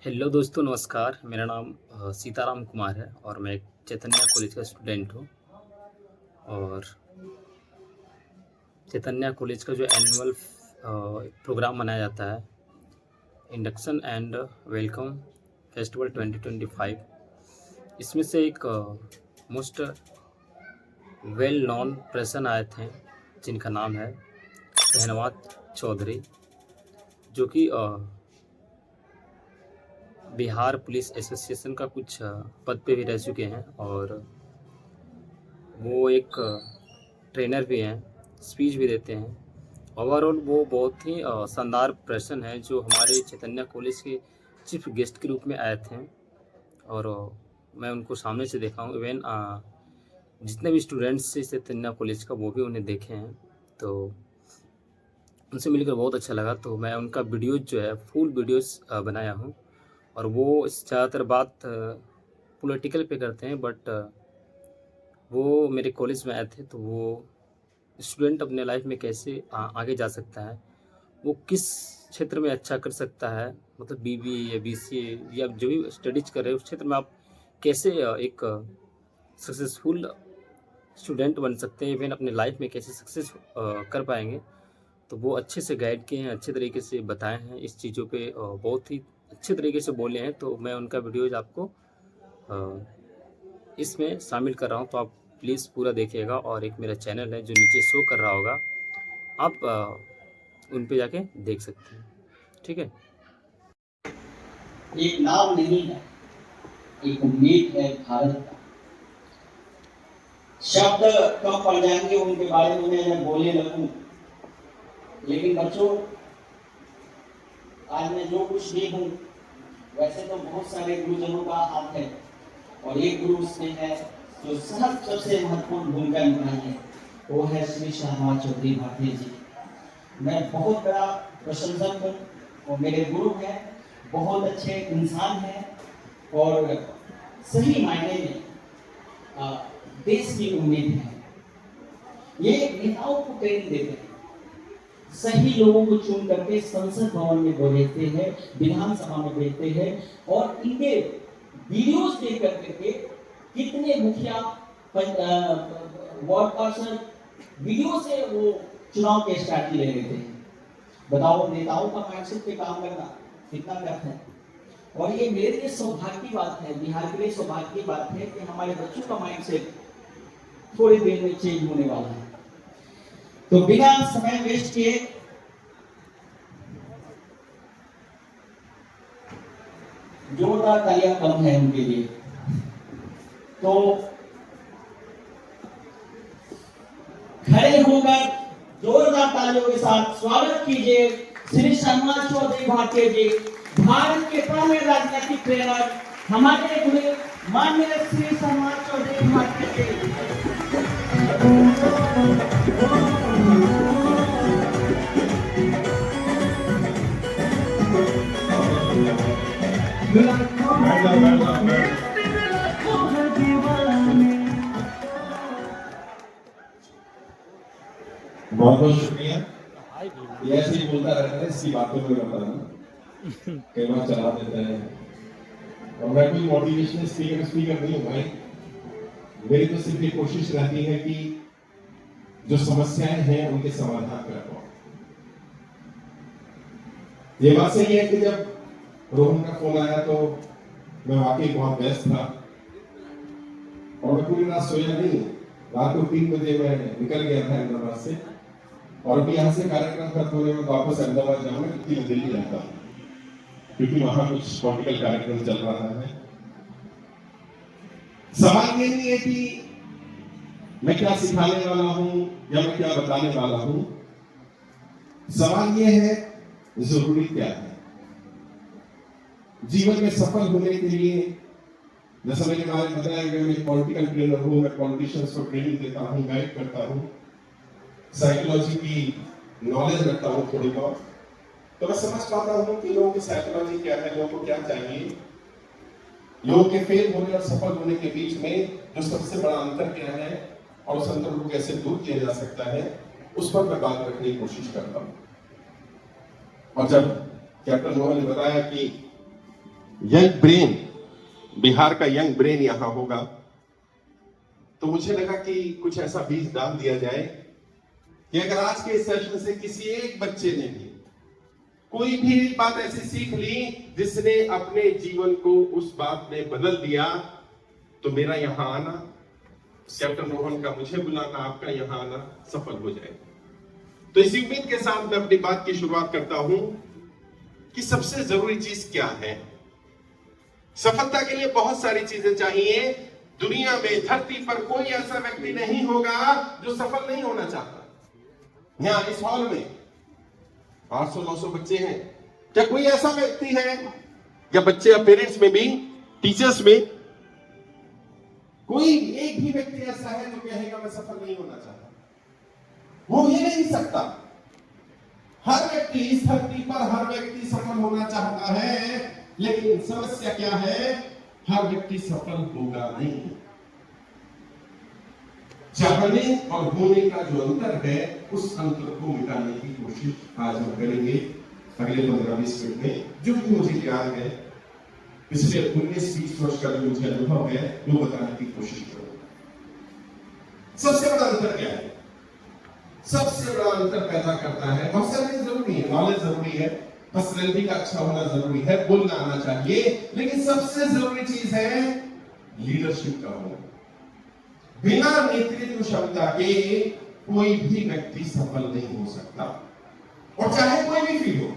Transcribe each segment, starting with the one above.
Hello दोस्तों, नमस्कार। मेरा नाम सीताराम कुमार है और मैं एक चैतन्य कॉलेज का स्टूडेंट हूँ। और चैतन्य कॉलेज का जो एनुअल प्रोग्राम मनाया जाता है, इंडक्शन एंड वेलकम फेस्टिवल 2025, इसमें से एक मोस्ट वेल नोन पर्सन आए थे जिनका नाम है शहनवाज चौधरी, जो कि बिहार पुलिस एसोसिएशन का कुछ पद पे भी रह चुके हैं। और वो एक ट्रेनर भी हैं, स्पीच भी देते हैं। ओवरऑल वो बहुत ही शानदार पर्सन है जो हमारे चैतन्य कॉलेज के चीफ गेस्ट के रूप में आए थे। और मैं उनको सामने से देखा हूँ। इवन जितने भी स्टूडेंट्स थे चैतन्य कॉलेज का वो भी उन्हें देखे हैं, तो उनसे मिलकर बहुत अच्छा लगा। तो मैं उनका वीडियोज़ जो है फुल वीडियोज़ बनाया हूँ। और वो ज़्यादातर बात पॉलिटिकल पे करते हैं, बट वो मेरे कॉलेज में आए थे। तो वो स्टूडेंट अपने लाइफ में कैसे आगे जा सकता है, वो किस क्षेत्र में अच्छा कर सकता है, मतलब बीबीए या बीसीए या जो भी स्टडीज कर रहे हैं उस क्षेत्र में आप कैसे एक सक्सेसफुल स्टूडेंट बन सकते हैं, इवन अपने लाइफ में कैसे सक्सेस कर पाएंगे। तो वो अच्छे से गाइड किए हैं, अच्छे तरीके से बताए हैं इस चीज़ों पे, बहुत ही अच्छे तरीके से बोले हैं। तो मैं उनका वीडियोज आपको अ, इसमें शामिल कर रहा हूँ, तो आप प्लीज़ पूरा देखिएगा। और एक मेरा चैनल है जो नीचे शो कर रहा होगा, आप उन पे जाके देख सकते हैं। ठीक है। एक नाम नहीं है, एक उम्मीद है भारत का। शब्द कम पड़ जाएंगे उनके बारे में मैं बोलने लगूं, लेकिन बच्चों आज मैं जो कुछ भी हूं, वैसे तो बहुत सारे गुरुजनों का हाथ है, और एक गुरु उसमें है जो सबसे महत्वपूर्ण भूमिका निभाई है, वो है श्री शहनवाज चौधरी भारतीय जी। मैं बहुत बड़ा प्रशंसक हूँ, और मेरे गुरु हैं, बहुत अच्छे इंसान हैं, और सही मायने में देश की उम्मीद है। ये नेताओं को ट्रेनिंग देते हैं, सही लोगों को चुन करके संसद भवन में भेजते हैं, विधानसभा में भेजते हैं, और इनके वीडियोस देख करके कितने मुखिया वार्ड पर्सन वीडियो से वो चुनाव के स्ट्रैटेजी ले लेते हैं। बताओ, नेताओं का माइंडसेट पे काम करना कितना टफ है। और ये मेरे लिए सौभाग्य की बात है, बिहार के लिए सौभाग्य की बात है कि हमारे बच्चों का माइंडसेट थोड़ी देर में चेंज होने वाला है। तो बिना समय वेस्ट किए जोरदार तालियां कम है उनके लिए। तो खड़े होकर जोरदार तालियों के साथ स्वागत कीजिए श्री शहनवाज चौधरी भारतीय जी, भारत के पहले राजनीतिक ट्रेनर, हमारे गुरु माननीय श्री शहनवाज चौधरी भारतीय जी। बहुत बहुत शुक्रिया। ये ऐसे ही बोलता रहता है, इसकी बातों में बता रहा कई बार चला देता है। और मैं कोई मोटिवेशनल स्पीकर नहीं हूँ भाई। मेरी तो सिर्फ ये कोशिश रहती है कि जो समस्याएं हैं उनके समाधान कर पाऊं। ये बात सही है कि जब रोहन का फोन आया तो मैं वाकई बहुत व्यस्त था, और मैं पूरी रात सोया नहीं। रात को 3 बजे मैं निकल गया था अहमदाबाद से, और अभी यहाँ से कार्यक्रम खत्म होने में वापस अहमदाबाद जाऊंगा, क्योंकि मैं दिल्ली रहता हूँ, क्योंकि वहां कुछ पॉलिटिकल कार्यक्रम चल रहा है। सवाल ये नहीं है कि मैं क्या सिखाने वाला हूं या मैं क्या बताने वाला हूं। सवाल ये है जरूरी क्या है जीवन में सफल होने के लिए। जैसा मैंने बारे में बताया कि मैं पॉलिटिकल ट्रेनर हूं, मैं पॉलिटिशियंस को ट्रेनिंग देता हूं, गाइड करता हूं, साइकोलॉजी की नॉलेज रखता हूं थोड़ी बहुत। तो मैं समझ पाता हूं कि लोगों की साइकोलॉजी क्या है, लोगों को क्या चाहिए, लोगों के फेल होने और सफल होने के बीच में जो सबसे बड़ा अंतर क्या है, और उस अंतर को कैसे दूर किया जा सकता है, उस पर मैं बात रखने की कोशिश करता हूं। और जब कैप्टन मोहन ने बताया कि यंग ब्रेन, बिहार का यंग ब्रेन यहां होगा, तो मुझे लगा कि कुछ ऐसा बीज डाल दिया जाए कि अगर आज के सेशन से किसी एक बच्चे ने भी कोई भी बात ऐसी सीख ली जिसने अपने जीवन को उस बात ने बदल दिया, तो मेरा यहां आना, कैप्टन रोहन का मुझे बुलाना, आपका यहां आना सफल हो जाएगा। तो इसी उम्मीद के साथ मैं अपनी बात की शुरुआत करता हूं कि सबसे जरूरी चीज क्या है। सफलता के लिए बहुत सारी चीजें चाहिए। दुनिया में, धरती पर कोई ऐसा व्यक्ति नहीं होगा जो सफल नहीं होना चाहता। यहां इस हॉल में 800-900 बच्चे हैं, क्या कोई ऐसा व्यक्ति है, या बच्चे या पेरेंट्स में भी, टीचर्स में, कोई एक भी व्यक्ति ऐसा है जो कहेगा मैं सफल नहीं होना चाहता? वो ही नहीं सकता। हर व्यक्ति इस धरती पर, हर व्यक्ति सफल होना चाहता है, लेकिन समस्या क्या है, हर व्यक्ति सफल होगा नहीं। चाहने और होने का जो अंतर है, उस अंतर को मिटाने की कोशिश आज हम करेंगे अगले 15-20 मिनट में। जो भी मुझे ज्ञान है, पिछले 19-20 वर्ष का जो मुझे अनुभव है, वो बताने की कोशिश करूंगा। सबसे बड़ा अंतर क्या है? सबसे बड़ा अंतर पैदा करता है, पर्सनैलिटी जरूरी है, नॉलेज जरूरी है, पर्सनैलिटी का अच्छा होना जरूरी है, बोलना आना चाहिए, लेकिन सबसे जरूरी चीज है लीडरशिप का होना। बिना नेतृत्व क्षमता के कोई भी व्यक्ति सफल नहीं हो सकता, और चाहे कोई भी फील्ड हो।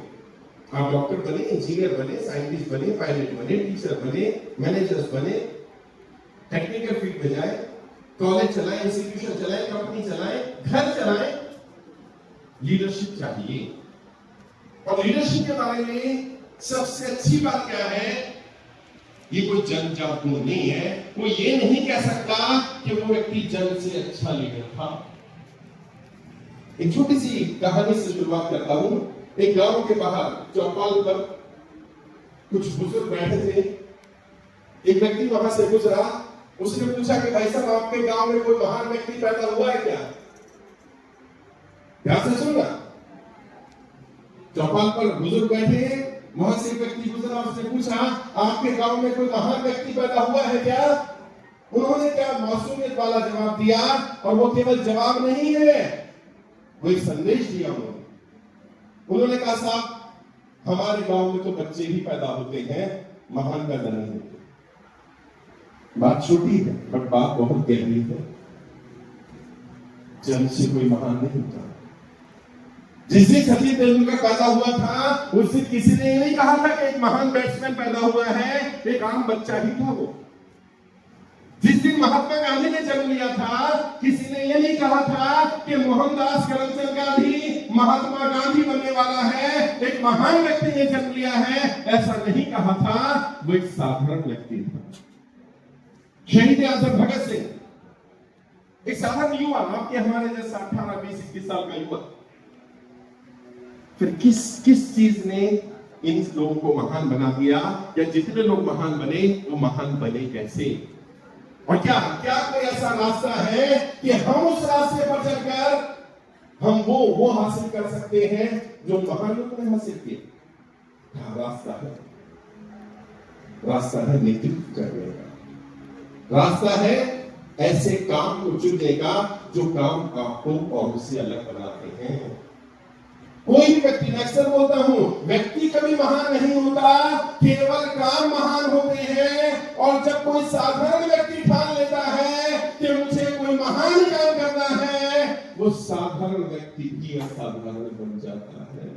आप डॉक्टर बने, इंजीनियर बने, साइंटिस्ट बने, पायलट बने, टीचर बने, मैनेजर्स बने, टेक्निकल फील्ड में जाए, कॉलेज चलाएं, इंस्टीट्यूशन चलाएं, कंपनी चलाएं, घर चलाएं, लीडरशिप चाहिए। और लीडरशिप के बारे में सबसे अच्छी बात क्या है, ये कोई जन्मजात गुण नहीं है। कोई ये नहीं कह सकता कि वो व्यक्ति जन्म से अच्छा लीडर था। एक छोटी सी कहानी से शुरुआत करता हूं। एक गांव के बाहर चौपाल पर कुछ बुजुर्ग बैठे थे। एक व्यक्ति वहां से गुजरा, उसने पूछा कि भाई साहब, आपके गांव में कोई महान व्यक्ति पैदा हुआ है क्या? ध्यान से सुनना। चौपाल पर बुजुर्ग बैठे, वहां से एक व्यक्ति गुजरा, उसने पूछा आपके गांव में कोई महान व्यक्ति पैदा हुआ है क्या? उन्होंने क्या मासूमियत वाला जवाब दिया, और वो केवल जवाब नहीं है, वो एक संदेश दिया। उन्होंने कहा साहब, हमारे गांव में तो बच्चे ही पैदा होते हैं, महान पैदा नहीं होते। बात छोटी है, बट बात बहुत गहरी है। जन्म से कोई महान नहीं होता। जिस दिन सचिन तेंदुलकर पैदा हुआ था, उस दिन किसी ने ये नहीं कहा था कि एक महान बैट्समैन पैदा हुआ है, एक आम बच्चा ही था वो। जिस दिन महात्मा गांधी ने जन्म लिया था, किसी ने ये नहीं कहा था कि मोहनदास करमचंद गांधी महात्मा गांधी बनने वाला है, एक महान व्यक्ति ने जन्म लिया है, ऐसा नहीं कहा था। वो एक साधारण व्यक्ति था। शहीद आजम भगत सिंह एक साधारण युवा, आपके हमारे जैसा 18-20-21 साल का युवा। फिर किस चीज ने इन लोगों को महान बना दिया, या जितने लोग महान बने वो महान बने कैसे? और क्या कोई ऐसा रास्ता है कि हम उस रास्ते पर चलकर हम वो हासिल कर सकते हैं जो महान लोगों ने हासिल किया? हाँ, रास्ता है नेतृत्व करने का। रास्ता है ऐसे काम को चुनने का जो काम आपको और उससे अलग बनाते हैं। कोई भी व्यक्ति, मैं अक्सर बोलता हूं, व्यक्ति कभी महान नहीं होता, केवल काम महान होते हैं। और जब कोई साधारण व्यक्ति ठान लेता है कि मुझे कोई महान काम करना है, वो साधारण व्यक्ति भी असाधारण बन जाता है।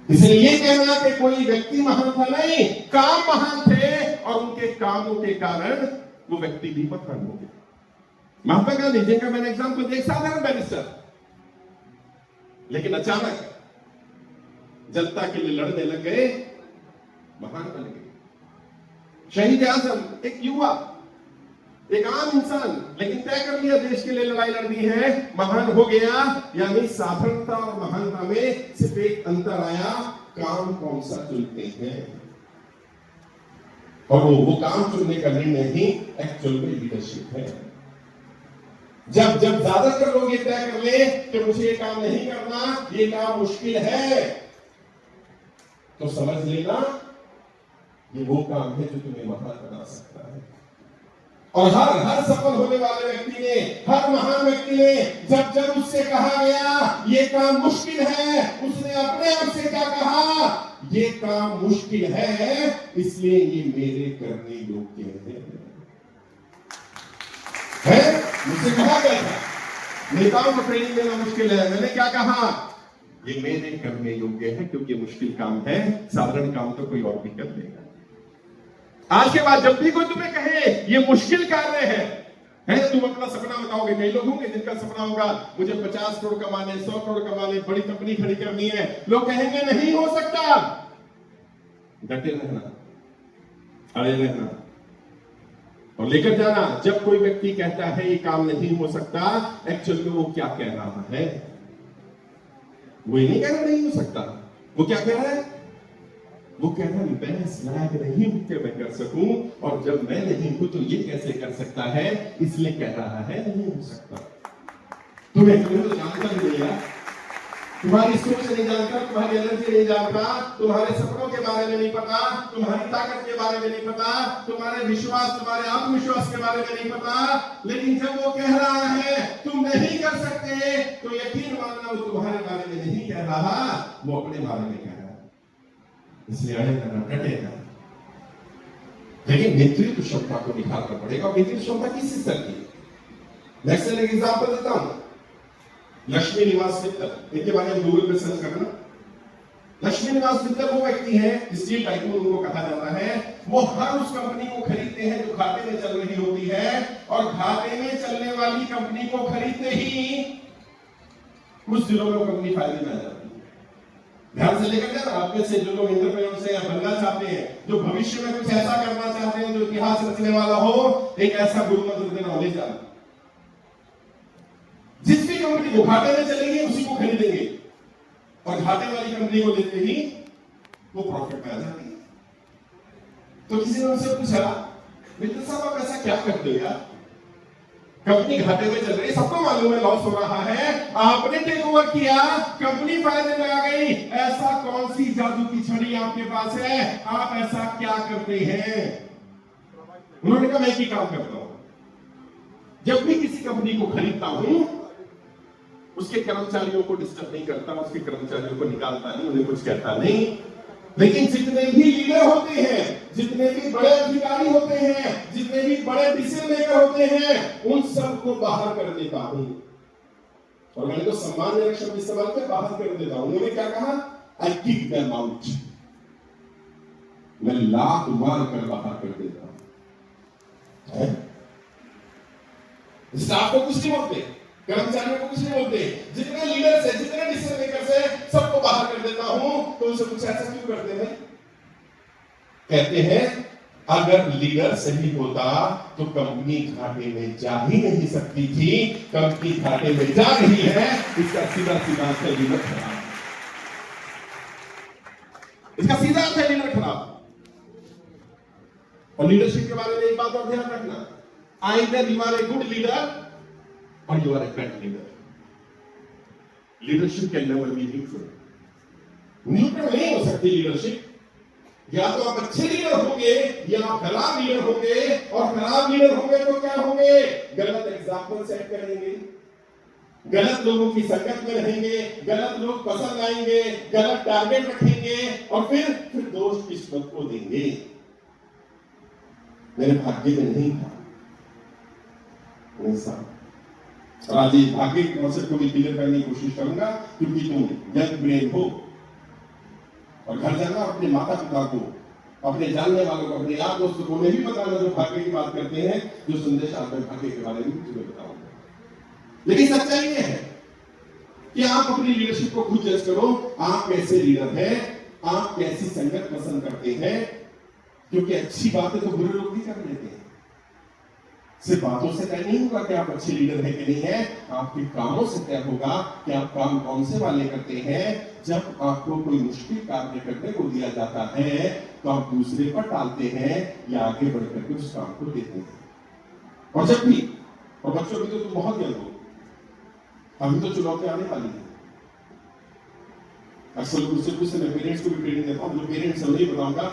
इसलिए ये कहना कि कोई व्यक्ति महान था, नहीं, काम महान थे, और उनके कामों के कारण वो व्यक्ति भी महान हो गया। महात्मा गांधी, जिनका मैंने एग्जाम्पल दिया, साधारण बैरिस्टर, लेकिन अचानक जनता के लिए लड़ने लग गए, महान बन गए। शहीद आजम एक युवा, एक आम इंसान, लेकिन तय कर लिया देश के लिए लड़ाई लड़नी है, महान हो गया। यानी साधारणता और महानता में सिर्फ एक अंतर आया, काम कौन सा चुनते हैं। और वो काम चुनने का निर्णय ही एक्चुअल में लीडरशिप है। जब ज्यादातर लोग ये तय कर ले कि मुझे ये काम नहीं करना, ये काम मुश्किल है, तो समझ लेना ये वो काम है जो तुम्हें महान बना सकता है। और हर सफल होने वाले व्यक्ति ने, हर महान व्यक्ति ने जब उससे कहा गया ये काम मुश्किल है, उसने अपने आप से क्या कहा, ये काम मुश्किल है इसलिए ये मेरे करने योग्य है? मुझसे कहा गया था नेताओं को ट्रेनिंग देना मुश्किल है, मैंने क्या कहा, ये मेरे करने योग्य है क्योंकि मुश्किल काम है, साधारण काम तो कोई और भी कर लेगा। आज के बाद जब भी कोई तुम्हें कहे ये मुश्किल कार्य है तुम अपना सपना बताओगे। कई लोग होंगे जिनका सपना होगा मुझे 50 करोड़ कमाने, 100 करोड़ कमाने, बड़ी कंपनी खड़ी करनी है। लोग कहेंगे नहीं हो सकता। डटे रहना, अड़े रहना और लेकर जाना। जब कोई व्यक्ति कहता है ये काम नहीं हो सकता, एक्चुअल में वो क्या कह रहा है? वो ये नहीं कह रहा नहीं हो सकता, वो क्या कह रहा है? वो कह रहा है मैं इस लायक नहीं हूं कि मैं कर सकूं, और जब मैं नहीं हूं तो ये कैसे कर सकता है, इसलिए कह रहा है नहीं हो सकता। तुम्हें तो जानता भी नहीं, तुम्हारी सोच नहीं जानता, तुम्हारी एनर्जी नहीं जानता, तुम्हारे सपनों के बारे में नहीं पता, तुम्हारी ताकत के बारे में नहीं पता, तुम्हारे विश्वास, तुम्हारे आत्मविश्वास के बारे में नहीं पता। लेकिन जब वो कह रहा है तुम नहीं कर सकते, तो यकीन मानना वो तुम्हारे बारे में नहीं कह रहा, वो अपने बारे में कह रहा है। इसलिए अड़े रहना, डटे रहना। लेकिन नेतृत्व क्षमता को निखारना पड़ेगा। नेतृत्व क्षमता किस स्तर की? नेक्स्ट एक एग्जांपल देता हूं, लक्ष्मी निवास मित्तल, इनके बारे में गूगल पे सर्च करना। लक्ष्मी निवास मित्तल वो व्यक्ति है, स्टील टाइकून उनको कहा जाता है। वो हर उस कंपनी को खरीदते हैं जो घाटे में चल रही होती है, और घाटे में चलने वाली कंपनी को खरीदते ही कुछ दिनों में कंपनी फायदे में आ जाती है। ध्यान से लेकर जाना, आप में से जो लोग एंटरप्रेन्योर से बनना चाहते हैं, जो भविष्य में कुछ ऐसा करना चाहते हैं जो इतिहास रचने वाला हो, एक ऐसा गुरु मंत्र देना होने जाना। जिस भी कंपनी वो घाटे में चलेगी उसी को खरीदेंगे, और घाटे वाली कंपनी को लेते ही वो प्रॉफिट में आ जाती है। तो किसी ने उनसे पूछा, मित्र साहब आप ऐसा क्या करते हो यार, कंपनी घाटे में चल रही है, सबको मालूम है लॉस हो रहा है, आपने टेक ओवर किया, कंपनी फायदे में आ गई, ऐसा कौन सी जादू की छड़ी आपके पास है, आप ऐसा क्या करते हैं? उन्होंने कहा मैं एक ही काम करता हूं, जब भी किसी कंपनी को खरीदता हूं उसके कर्मचारियों को डिस्टर्ब नहीं करता, उसके कर्मचारियों को निकालता नहीं, उन्हें कुछ कहता नहीं। लेकिन जितने भी लीडर होते हैं, जितने भी बड़े अधिकारी होते हैं, जितने भी बड़े डिसीजन मेकर होते हैं, उन सबको बाहर कर देता हूं। और मैंने तो सम्मानजनक शब्द इस्तेमाल किया, बाहर कर देता हूं। उन्होंने क्या कहा? आई किक देम आउट, मैं लात मार कर बाहर कर देता हूं। स्टाफ को कुछ नहीं बोलते, कर्मचारियों को कुछ नहीं बोलते, जितने लीडर से, जितने डिसीजन मेकर से, सबको बाहर कर देता हूं। तो उनसे कुछ ऐसा क्यों करते हैं? कहते हैं अगर लीडर सही होता तो कंपनी घाटे में जा ही नहीं सकती थी, कंपनी घाटे में जा रही है, इसका सीधा सीधा अर्थ है लीडर खराब। इसका सीधा अर्थ है लीडर खराब। और लीडरशिप के बारे में एक बात और ध्यान रखना, either you are a good leader और you are a bad leader. Leadership can never be neutral. Neutral नहीं हो सकती लीडरशिप। या तो आप अच्छे लीडर होंगे या आप खराब लीडर होंगे, और खराब लीडर होंगे तो क्या होंगे? गलत एग्जाम्पल सेट करेंगे, गलत लोगों की संगत में रहेंगे, गलत लोग पसंद आएंगे, गलत टारगेट रखेंगे, और फिर दोष किस्मत को देंगे। मेरे भाग्य में नहीं था ऐसा। आज भाग्य के कॉन्सेप्ट को भी क्लियर करने की कोशिश करूंगा, क्योंकि तुम यंग ब्रेन हो। और घर जाना अपने माता पिता को, अपने जानने वालों को, अपने यार दोस्तों को भी बताना जो भाग्य की बात करते हैं, जो संदेश आप भाग्य के बारे में तुम्हें बताऊंगा। लेकिन सच्चाई ये है कि आप अपनी लीडरशिप को खुद जज करो, आप कैसे लीडर हैं, आप कैसी संगत पसंद करते हैं। क्योंकि अच्छी बातें तो बुरे लोग भी कर लेते हैं। सिर्फ बातों से तय नहीं होगा कि आप अच्छे लीडर हैं कि नहीं है, आपके कामों से तय होगा कि आप काम कौन से वाले करते हैं। जब आपको कोई मुश्किल कार्य करने को दिया जाता है तो आप दूसरे पर टालते हैं या आगे बढ़कर के उस काम को देते हैं। और जब भी, और बच्चों भी तो तुम बहुत यंग हो, अभी तो चुनौती आने वाली है। अक्सर लोग उससे पूछते, मैं पेरेंट्स को भी ट्रेनिंग देता हूं, जो पेरेंट्स नहीं बताऊंगा,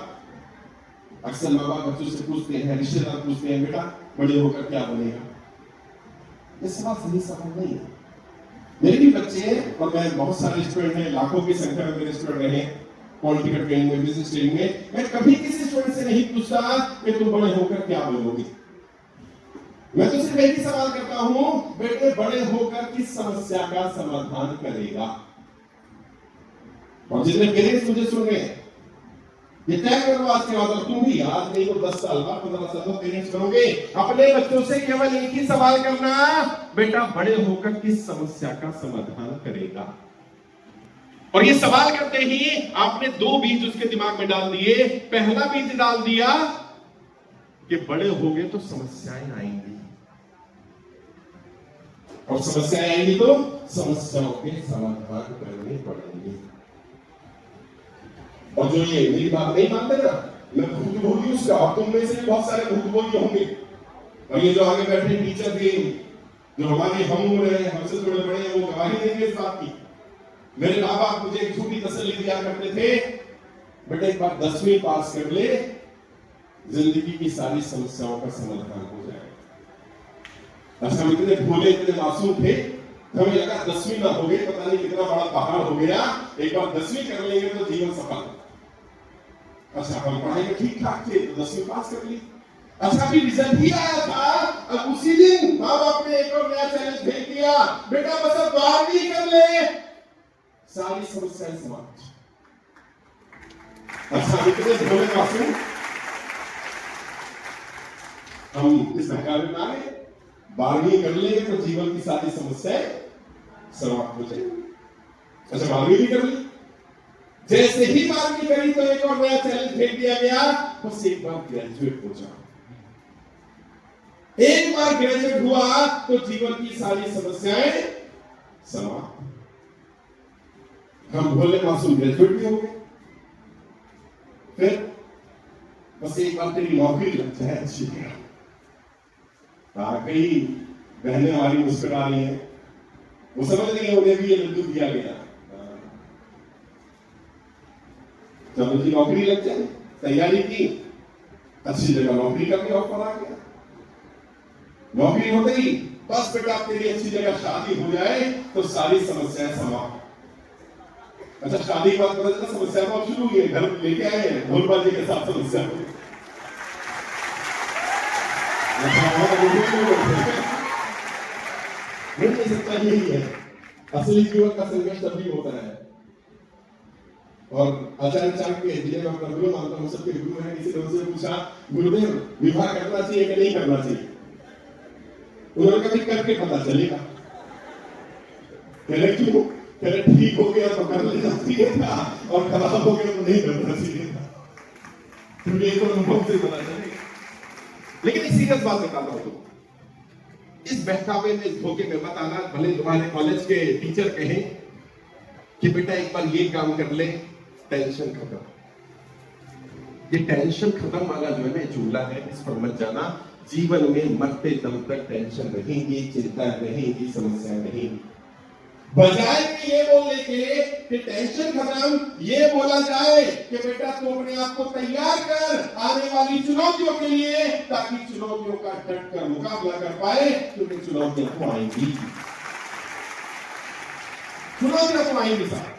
अक्सर माँ बाप बच्चों से पूछते हैं, रिश्तेदार पूछते हैं, बेटा बड़े होकर क्या बनेगा? ये सवाल सही सवाल नहीं है। मेरे भी बच्चे हैं और मैं बहुत सारे स्टूडेंट हैं, लाखों की संख्या में मेरे स्टूडेंट रहे पॉलिटिकल ट्रेनिंग में, बिजनेस ट्रेनिंग में। मैं कभी किसी स्टूडेंट से नहीं पूछता कि तुम बड़े होकर क्या बनोगे। मैं तो सिर्फ एक ही सवाल करता हूं, बेटे बड़े होकर किस समस्या का समाधान करेगा? और जितने पेरेंट्स मुझे सुन रहे हैं, ये तय करो आज के बाद, तुम भी आज नहीं तो 10 साल बाद 15 साल बाद पेरेंट्स बनोगे, अपने बच्चों से केवल एक ही सवाल करना, बेटा बड़े होकर किस समस्या का समाधान करेगा? और ये सवाल करते ही आपने 2 बीज उसके दिमाग में डाल दिए। पहला बीज डाल दिया कि बड़े होंगे तो समस्याएं आएंगी, और समस्याएं आएंगी तो समस्याओं के समाधान करने पड़ेंगे। और जो ये मेरी बात नहीं मानते ना, मैं भूतपूर्व उसका, और तुम में से भी बहुत सारे भूतपूर्व होंगे, और ये जो आगे बैठे टीचर भी, जो हमारे हम उम्र है, हमसे थोड़े बड़े हैं, वो गवाही देंगे इस बात की। मेरे माँ बाप मुझे एक झूठी तसल्ली दिया करते थे, बेटा एक बार 10वीं पास कर ले, जिंदगी की सारी समस्याओं का समाधान हो जाएगा। अच्छा, हम इतने भोले, इतने मासूम थे, हमें लगा 10वीं ना हो गई, पता नहीं कितना बड़ा पहाड़ हो गया, एक बार 10वीं कर लेंगे तो जीवन सफल। अच्छा, हम पढ़ाई में ठीक ठाक थे तो 10वीं पास कर ली। अच्छा, अभी रिजल्ट ही आया था, अब उसी दिन माँ बाप ने एक और नया चैलेंज भेज दिया, बेटा बस अब 12वीं कर ले, सारी समस्याएं समाप्त। अच्छा, इतने भोले मासूम हम इस बहकावे में आ गए, 12वीं कर लेंगे तो जीवन की सारी समस्याएं समाप्त हो जाएगी। अच्छा, 12वीं भी कर ली। जैसे ही 12वीं करी तो एक और नया चैलेंज भेज दिया गया, बस एक बार ग्रेजुएट हो जाओ। एक बार ग्रेजुएट हुआ तो जीवन की सारी समस्याएं समाप्त। हम भोले मासूम ग्रेजुएट भी हो गए, फिर बस एक बार तेरी नौकरी लग जाए अच्छी तरह। कई बहनें हमारी मुस्कुरा रही हैं, वो समझ रही है उन्हें भी ये लड्डू दिया गया। जब उनकी नौकरी लग जाए, तैयारी की, अच्छी जगह नौकरी का भी ऑफर आ गया, नौकरी हो गई, बस बेटा तेरी अच्छी जगह शादी हो जाए तो सारी समस्याएं समाप्त। अच्छा, शादी के बाद पता चला समस्या तो अब शुरू हुई है, घर लेके आए हैं ढोलबाजी के साथ समस्या हो। नहीं सकता, यही है असली जीवन का संघर्ष तभी होता है। और आचार्य चाणक्य, जिन्हें मैं अपना गुरु मानता हूं, सबके गुरु हैं, किसी ने उनसे पूछा, गुरुदेव विवाह करना चाहिए कि नहीं करना चाहिए? उन्होंने कहा करके पता चलेगा। कह रहे क्यों? कह रहे ठीक हो गया तो कर लेना चाहिए था, और खराब हो गया तो नहीं करना चाहिए था। तो ये तो अनुभव से पता चलेगा। लेकिन एक सीरियस बात बताता हूं, इस बहकावे में, इस धोखे में मत आना। भले तुम्हारे कॉलेज के टीचर कहें कि बेटा एक बार ये काम कर ले, टेंशन खत्म। ये टेंशन खत्म वाला जो है ना जुमला है, इस पर मत जाना। जीवन में मरते दम तक टेंशन रहेगी, चिंता रहेगी, समस्या रहेगी। बजाय कि ये बोलने के कि टेंशन खत्म, ये बोला जाए कि बेटा तू अपने आप को तैयार कर आने वाली चुनौतियों के लिए, ताकि चुनौतियों का डट कर मुकाबला कर पाए, क्योंकि चुनौतियां तो आएंगी, चुनौतियां तो आएंगी साहब।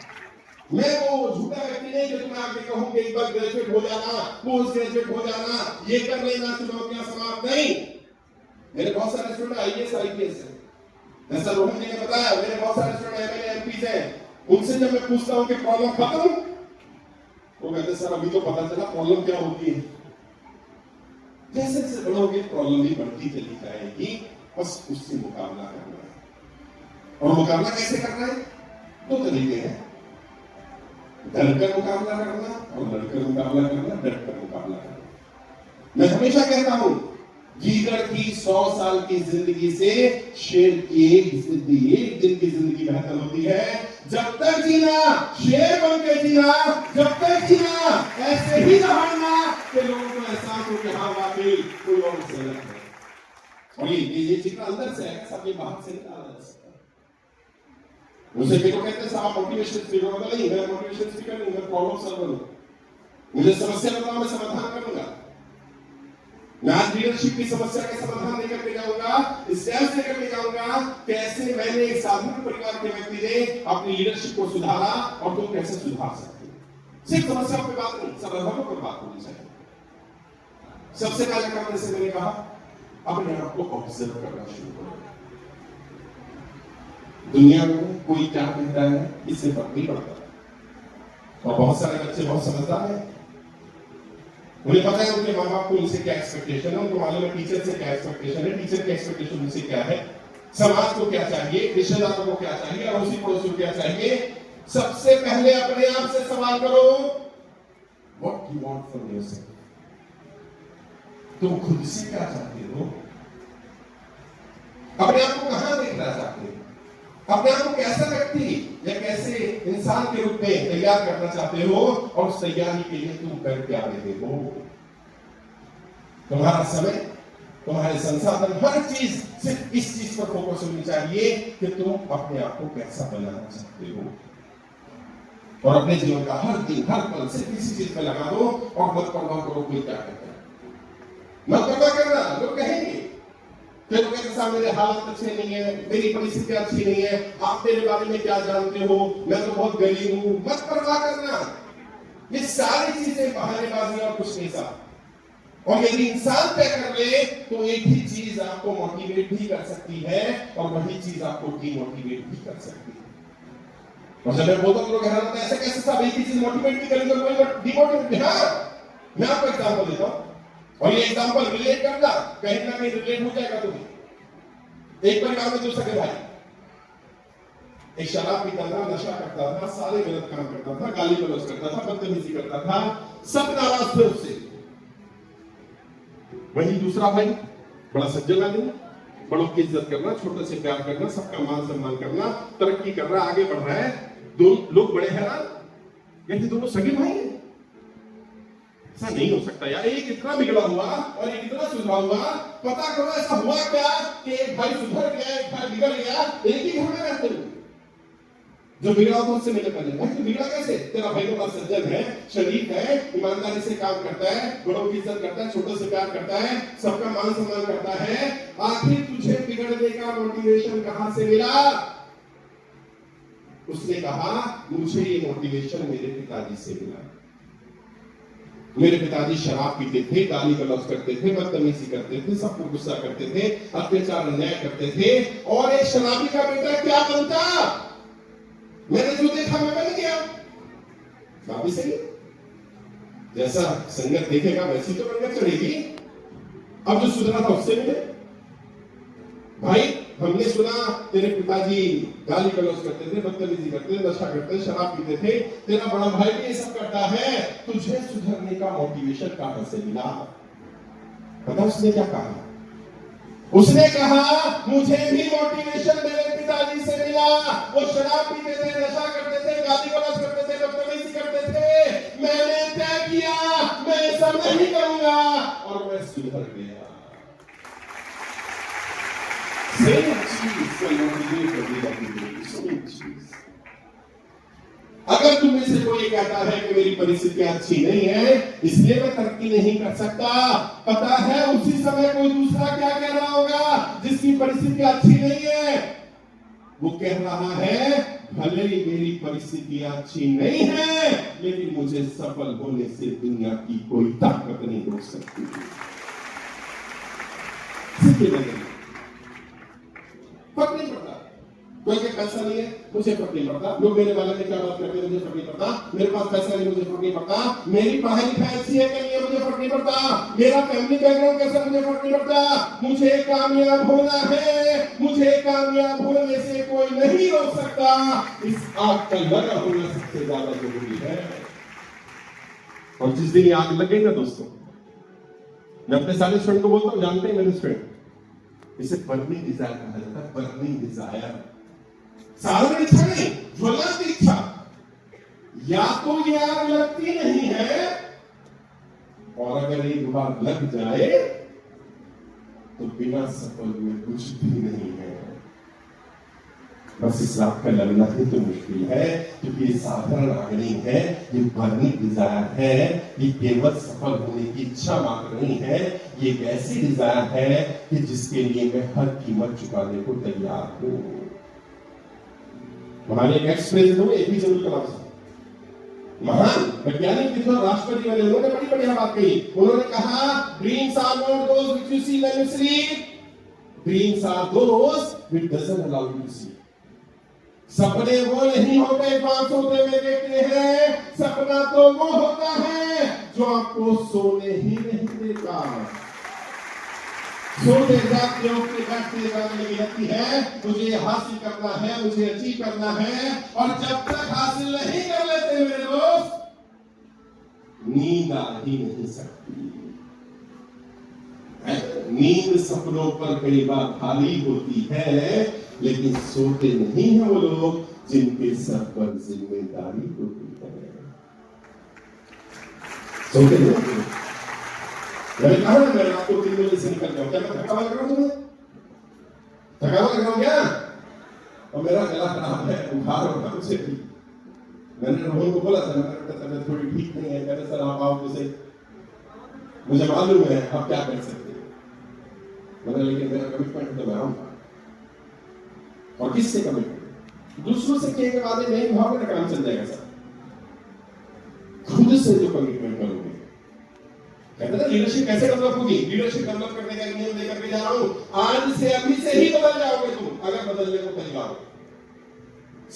मैं वो झूठा व्यक्ति नहीं जो तुम्हें आगे कहूं कि एक बार ग्रेजुएट हो जाना, पोस्ट ग्रेजुएट हो जाना, ये कर लेना, चुनौतियां समाप्त नहीं। मेरे बहुत सारे स्टूडेंट आईएएस आईपीएस हैं, जैसा रोहन जी ने बताया, मेरे बहुत सारे स्टूडेंट एमएलए एमपी हैं। उनसे जब मैं पूछता हूं कि प्रॉब्लम खत्म, वो कहते सर अभी तो पता चला प्रॉब्लम क्या होती है। जैसे जैसे बढ़ोगे प्रॉब्लम भी बढ़ती चली जाएगी, बस उससे मुकाबला करना है। और मुकाबला कैसे करना है? 2 तरीके हैं, डरकर मुकाबला करना और लड़कर मुकाबला करना, डरकर मुकाबला करना। मैं हमेशा कहता हूं, गीदड़ की 100 साल की जिंदगी से शेर की एक दिन की जिंदगी बेहतर होती है। जब तक जीना शेर बन के जीना, जब तक जीना ऐसे ही दहाड़ना कि लोगों को एहसास हो कि हाँ वाकई कोई और सही है। और ये चित्र अंदर से है, सब ये बाहर से निकाला जा सकता है। उसे भी तो कहते हैं साहब मोटिवेशन स्पीकर, मतलब नहीं मैं मोटिवेशन स्पीकर नहीं, मैं प्रॉब्लम सॉल्वर हूं। मुझे समस्या बताओ, मैं समाधान करूंगा। मैं आज लीडरशिप की समस्या का समाधान लेकर के जाऊंगा, स्टेप्स लेकर के जाऊंगा, कैसे मैंने एक साधारण परिवार के व्यक्ति ने अपनी लीडरशिप को सुधारा और तुम कैसे सुधार सकते हो। सिर्फ समस्याओं पे बात नहीं, समाधानों पर बात होनी चाहिए। सबसे पहले करने से मैंने कहा अपने आप को ऑब्जर्व करना शुरू करो। दुनिया में कोई क्या कहता है इससे फर्क नहीं पड़ता। और बहुत सारे बच्चे बहुत समझदार हैं, उन्हें पता है उनके माँ बाप को उनसे क्या एक्सपेक्टेशन है, उनको मालूम है टीचर से क्या एक्सपेक्टेशन है, टीचर की एक्सपेक्टेशन उनसे क्या है, समाज को क्या चाहिए, रिश्तेदारों को क्या चाहिए, अड़ोसी पड़ोसी को क्या चाहिए। सबसे पहले अपने आप से सवाल करो, what you want from yourself. तुम खुद से क्या चाहते हो, अपने आप को कहां देखना चाहते हो, अपने आप को कैसा व्यक्ति या कैसे इंसान के रूप में तैयार करना चाहते हो, और उस तैयारी के लिए तुम कर क्या रहे हो। तुम्हारा समय, तुम्हारे संसाधन, हर चीज सिर्फ इस चीज पर फोकस होनी चाहिए कि तुम अपने आप को कैसा बनाना चाहते हो। और अपने जीवन का हर दिन हर पल सिर्फ इसी चीज पे लगा दो और मत परवाह करो कोई क्या कहता है। मत परवाह करना, लोग कहेंगे, फिर लोगों के सामने मेरे हालात अच्छे नहीं है, मेरी परिस्थिति अच्छी नहीं है, आप मेरे बारे में क्या जानते हो, मैं तो बहुत गरीब हूं। मत परवाह करना, ये सारी चीजें बहानेबाजी और कुछ नहीं सा। और यदि इंसान तय कर ले तो एक ही चीज आपको मोटिवेट भी कर सकती है और वही चीज आपको डीमोटिवेट भी कर सकती है। और जब मैं बोलता हूं लोग हैरान होते हैं, ऐसे कैसे साहब एक ही चीज मोटिवेट भी करेंगे और कोई डीमोटिवेट भी। हाँ, मैं आपको एग्जांपल देता हूं और ये एग्जांपल रिलेट करना, कहीं ना कहीं रिलेट हो जाएगा तुम्हें। एक परिवार में दो सगे भाई, एक शराब पीता था, नशा करता था, सारे गलत काम करता था, गाली गलौज करता था, बदतमीजी करता था, सब नाराज थे उससे। वही दूसरा भाई बड़ा सज्जन आदमी, बड़ों की इज्जत करना, छोटे से प्यार करना, सबका मान सम्मान करना, तरक्की कर रहा, आगे बढ़ रहा है। दो लोग बड़े हैरान, कहते दोनों सगे भाई हैं, ऐसा नहीं हो सकता यार, एक इतना बिगड़ा हुआ और एक इतना सुधरा हुआ, पता करो ऐसा हुआ क्या कि एक भाई सुधर गया, एक भाई बिगड़ गया, एक ही घर में रहते हैं। जो बिगड़ा तो उससे मिले पहले, भाई तू बिगड़ा कैसे? तेरा भाई तो बड़ा सज्जन है, शरीफ है, ईमानदारी से काम करता है, बड़ों की इज्जत करता है, छोटों से प्यार करता है, सबका मान सम्मान करता है, आखिर तुझे बिगड़ने का मोटिवेशन कहां से मिला? उसने कहा मुझे ये मोटिवेशन मेरे पिताजी से मिला। मेरे पिताजी शराब पीते थे, गाली गलौज करते थे, बदतमीजी करते थे, सबको गुस्सा करते थे, अत्याचार अन्याय करते थे, और एक शराबी का बेटा क्या बनता? मैंने जो देखा मैं बन गया। बात भी सही, जैसा संगत देखेगा वैसी तो रंगत चढ़ेगी। अब जो सुधरा था उससे मिले। भाई हमने सुना तेरे पिताजी गाली गलौज करते थे, बदतमीजी करते थे, नशा करते थे, शराब पीते थे, तेरा बड़ा भाई भी ये सब करता है, तुझे सुधरने का मोटिवेशन कहां से मिला? पता उसने क्या कहा? उसने कहा मुझे भी मोटिवेशन मेरे पिताजी से मिला। वो शराब पीते थे, नशा करते थे, गाली गलौज करते थे, बदतमीजी करते थे, मैंने तय किया मैं ये सब नहीं करूंगा और मैं सुधर गया। अगर तुम में से कोई कहता है कि मेरी परिस्थितियां अच्छी नहीं है इसलिए मैं तरक्की नहीं कर सकता, पता है उसी समय कोई दूसरा क्या कह रहा होगा जिसकी परिस्थितियां अच्छी नहीं है? वो कह रहा है भले ही मेरी परिस्थितियां अच्छी नहीं है लेकिन मुझे सफल होने से दुनिया की कोई ताकत नहीं रोक सकती। फर्क नहीं पड़ता, कोई के पैसा नहीं है मुझे फर्क नहीं पड़ता, लोग मेरे बारे में क्या बात करते हैं मुझे फर्क नहीं पड़ता, मेरे पास पैसा नहीं मुझे फर्क नहीं पड़ता, मेरी पढ़ाई लिखाई अच्छी है कि नहीं है मुझे फर्क नहीं पड़ता, मेरा फैमिली बैकग्राउंड कैसा मुझे फर्क नहीं पड़ता, मुझे कामयाब होना है, मुझे कामयाब होने से कोई नहीं रोक सकता। इस आग का लगा होना सबसे ज्यादा जरूरी है। और जिस दिन आग लगे ना दोस्तों, मैं अपने सारे स्टूडेंट को बोलता हूँ, जानते हैं मेरे स्टूडेंट, इसे बर्निंग डिजायर कहा जाता है। बर्निंग डिजायर साधारण इच्छा नहीं, ज्वलंत इच्छा। या तो ये आग लगती नहीं है और अगर एक बार लग जाए तो बिना सफल हुए कुछ भी नहीं है। बस इस बात का लगना ही तो मुश्किल है, क्योंकि ये साधारण आदमी है, ये बर्निंग डिजायर है, ये केवल सफल होने की इच्छा मात्र नहीं है, ये एक ऐसी डिजायर है कि जिसके लिए मैं हर कीमत चुकाने को तैयार हूं। हमारे एक एक्स प्रेसिडेंट हुए एपीजे अब्दुल कलाम साहब, महान वैज्ञानिक विद्वान राष्ट्रपति बने, उन्होंने बड़ी बढ़िया बात कही। उन्होंने कहा, dreams are not those which you see when you sleep, dreams are those which doesn't allow you to see. सपने वो नहीं होते जो आप सोते हुए देखते हैं, सपना तो वो होता है जो आपको सोने ही नहीं देता। सोते जागते उठते बैठते जाने लगी रहती है, मुझे हासिल करना है, मुझे अचीव करना है, और जब तक हासिल नहीं कर लेते मेरे दोस्त, नींद आ ही नहीं सकती। नींद सपनों पर कई बार भारी होती है, लेकिन सोते नहीं हैं वो लोग जिनके सर पर जिम्मेदारी होती है। सोते नहीं। मैंने कहा ना, मैं रात को 3 बजे से निकल जाऊं, क्या मैं थका लग रहा हूं तुम्हें? थका लग रहा हूं क्या? और मेरा गला खराब है, बुखार होगा मुझे भी। मैंने रोहन को बोला था, मेरा तबीयत थोड़ी ठीक नहीं है, कहते सर आप आओ मुझे, मुझे मालूम है आप क्या कर सकते हैं। मैंने, लेकिन मेरा कमिटमेंट तो मैं आऊंगा। और किससे कमिटमेंट? दूसरों से किए गए वादे नहीं निभाओगे ना, काम चल जाएगा सर। खुद से जो कमिटमेंट करोगे, कहते हैं लीडरशिप कैसे डेवलप होगी? लीडरशिप डेवलप करने का नियम लेकर के जा रहा हूं, आज से अभी से ही बदल जाओगे तुम, अगर बदलने को तैयार हो।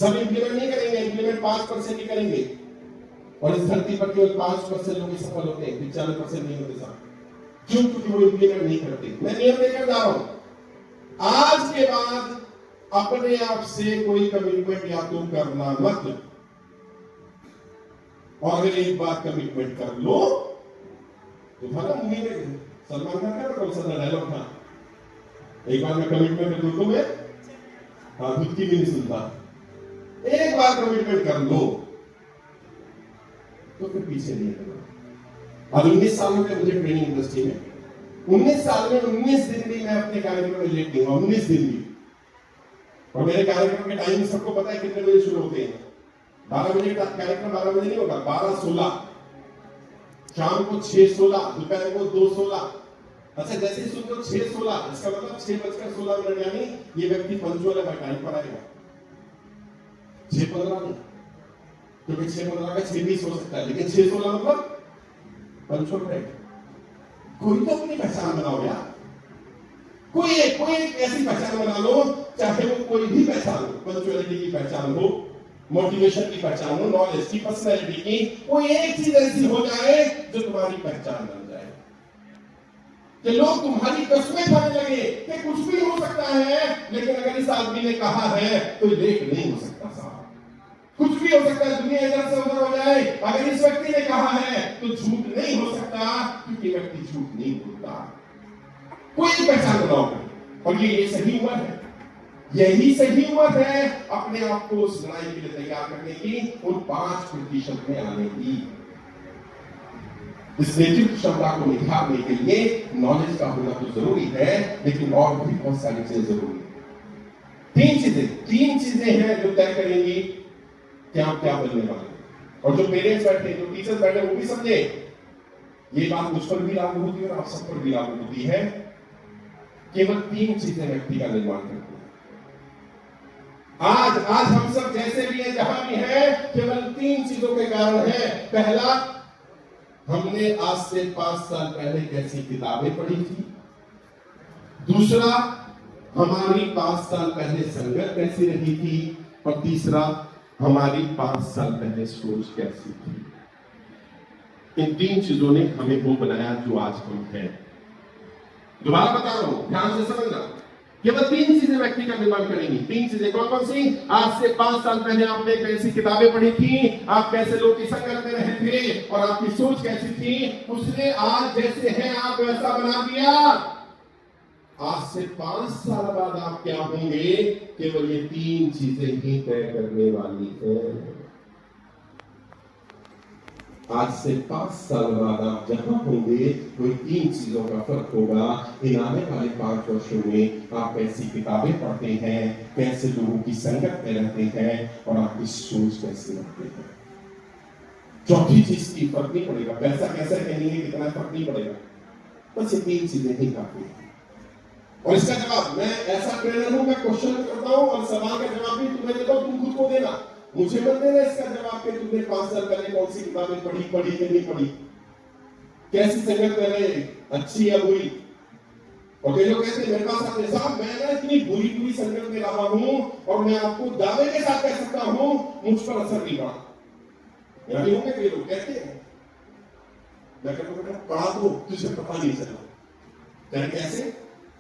सब इंप्लीमेंट नहीं करेंगे, इंप्लीमेंट 5% ही करेंगे, और इस धरती पर केवल 5% लोग सफल होते हैं, 95% नहीं होते साहब। क्यों? क्योंकि वो इंप्लीमेंट नहीं करते। मैं नियम लेकर जा रहा हूं, आज के बाद अपने आप से कोई कमिटमेंट या तो करना मत, और अगर एक बार कमिटमेंट कर लो तो था ना मूवी में सलमान खान का कौन सा डायलॉग था, एक बार मैं कमिटमेंट कर दूं तो मैं खुद की भी नहीं सुनता। एक बार कमिटमेंट कर लो तो फिर पीछे नहीं हटना। अब 19 साल में मुझे ट्रेनिंग इंडस्ट्री में 19 साल में 19 दिन भी मैं अपने कार्यक्रम में लेट नहीं हुआ, 19 दिन भी। और मेरे कार्यक्रम के टाइम सबको पता है कितने बजे शुरू होते हैं। 12 बजे का कार्यक्रम 12 बजे नहीं होगा, 12:16, शाम को 6:16, दोपहर को 2:16। अच्छा, जैसे ही सुनो 6:16, इसका मतलब 6:16 यानी ये व्यक्ति पंचुअल है, टाइम पर आएगा। 6:15 नहीं, क्योंकि 6:15 का 6:20 हो सकता है, लेकिन 6:16 मतलब पंचुअल है। कोई तो अपनी पहचान बनाओ यार, कोई एक ऐसी पहचान बना लो, चाहे वो कोई भी पहचान हो, पंचुअलिटी की पहचान हो, मोटिवेशन की पहचान हो, नॉलेज की, पर्सनैलिटी की, कोई एक चीज ऐसी हो जाए जो तुम्हारी पहचान बन जाए, कि लोग तुम्हारी कस्में खाने लगे कि कुछ भी हो सकता है, लेकिन अगर इस आदमी ने कहा है तो लेट नहीं हो सकता साहब। कुछ भी हो सकता है, दुनिया इधर से उधर हो जाए, अगर इस व्यक्ति ने कहा है तो झूठ नहीं हो सकता, क्योंकि व्यक्ति झूठ नहीं बोलता। कोई पहचान बनाओ, और ये सही उम्र है, यही सही उम्र है अपने आप को उस लड़ाई के लिए तैयार करने की, उन 5% में आने की। इस नेतृत्व क्षमता को निखारने के लिए नॉलेज का होना तो जरूरी है, लेकिन और भी बहुत सारी चीजें जरूरी है। तीन चीजें हैं जो तय करेंगी कि आप क्या बनने वाले। और जो पेरेंट्स बैठे, जो टीचर्स बैठे, वो भी समझे ये बात मुझ पर भी लागू होती है और आप सब पर भी लागू होती है। केवल 3 चीजें व्यक्ति का निर्माण करती है। आज हम सब जैसे भी हैं, जहां भी हैं, केवल 3 चीजों के कारण है। पहला, हमने आज से 5 साल पहले कैसी किताबें पढ़ी थी। दूसरा, हमारी 5 साल पहले संगत कैसी रही थी। और तीसरा, हमारी 5 साल पहले सोच कैसी थी। इन 3 चीजों ने हमें वो बनाया जो आज हम हैं। दोबारा बता रहा हूं, ध्यान से समझना। केवल 3 चीजें व्यक्ति का निर्माण करेंगी। 3 चीजें कौन कौन सी? आज से 5 साल पहले आपने कैसी किताबें पढ़ी थी, आप कैसे लोगों की संगत में रहे थे, और आपकी सोच कैसी थी, उसने आज जैसे हैं आप वैसा बना दिया। आज से 5 साल बाद आप क्या होंगे, केवल ये 3 चीजें ही तय करने वाली है। आज से 5 साल बाद आप जहां होंगे कोई 3 चीजों का फर्क होगा। इन आने वाले 5 वर्षों में आप कैसी किताबें पढ़ते हैं, कैसे लोगों की संगत में रहते हैं और आपकी सोच कैसे रखते हैं। चौथी चीज की फर्क नहीं पड़ेगा, पैसा कैसे कहेंगे कितना फर्क नहीं पड़ेगा, बस ये 3 चीजें ही काफी है। और इसका जवाब मैं ऐसा ट्रेनर हूं, मैं क्वेश्चन करता हूं और सवाल का जवाब भी तुम्हें देता हूं, तुम खुद को देना, मुझे मत देना इसका जवाब कि तुमने 5 साल पहले कौन सी किताबें पढ़ी कि नहीं पढ़ी, कैसी संगत में रहे, अच्छी या बुरी। और कई लोग कहते हैं मेरे पास आते साहब मैं ना इतनी बुरी संगत में रहा हूं और मैं आपको दावे के साथ कह सकता हूं मुझ पर असर नहीं पड़ा। यहाँ भी होंगे कई लोग कहते हैं, मैं कहता हूं पढ़ा तो तुझे पता नहीं चला, कैसे,